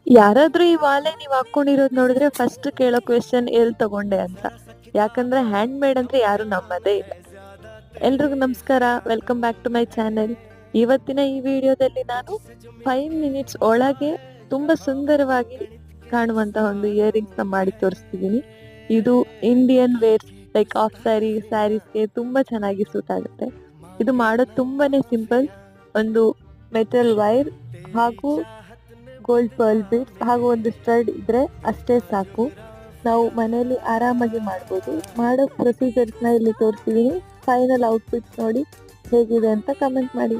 ಯಾರಾದ್ರೂ ಈ ವಾಲೆ ನೀವ್ ಹಾಕೊಂಡಿರೋದ್ ನೋಡಿದ್ರೆ ಫಸ್ಟ್ ಕೇಳೋ ಕ್ವೆಶ್ಚನ್ ಎಲ್ ತಗೊಂಡೆ ಅಂತ. ಯಾಕಂದ್ರೆ ಹ್ಯಾಂಡ್ ಮೇಡ್ ಅಂದ್ರೆ ಯಾರು ನಂಬದೇ ಇಲ್ಲ. ಎಲ್ರಿಗೂ ನಮಸ್ಕಾರ, welcome back to my channel. ಇವತ್ತಿನ ಈ ವಿಡಿಯೋದಲ್ಲಿ ನಾನು 5 ಮಿನಿಟ್ಸ್ ಒಳಗೆ ತುಂಬಾ ಸುಂದರವಾಗಿ ಕಾಣುವಂತಹ ಒಂದು ಇಯರಿಂಗ್ಸ್ ನ ಮಾಡಿ ತೋರಿಸ್ತಿದ್ದೀನಿ. ಇದು ಇಂಡಿಯನ್ ವೇರ್ಸ್ ಲೈಕ್ ಆಫ್ ಸ್ಯಾರೀಸ್ಗೆ ತುಂಬಾ ಚೆನ್ನಾಗಿ ಸೂಟ್ ಆಗುತ್ತೆ. ಇದು ಮಾಡೋದು ತುಂಬಾನೇ ಸಿಂಪಲ್. ಒಂದು ಮೆಟಲ್ ವೈರ್ ಹಾಗೂ ಗೋಲ್ಡ್ ಪರ್ಲ್ ಬೀಡ್ಸ್ ಹಾಗೂ ಒಂದು ಸ್ಟಡ್ ಇದ್ರೆ ಅಷ್ಟೇ ಸಾಕು. ನಾವು ಮನೆಯಲ್ಲಿ ಆರಾಮಾಗಿ ಮಾಡ್ಬೋದು. ಮಾಡೋ ಪ್ರೊಸೀಜರ್ಸ್ನ ಇಲ್ಲಿ ತೋರಿಸಿದೀನಿ. ಫೈನಲ್ ಔಟ್ಫಿಟ್ ನೋಡಿ ಹೇಗಿದೆ ಅಂತ ಕಮೆಂಟ್ ಮಾಡಿ.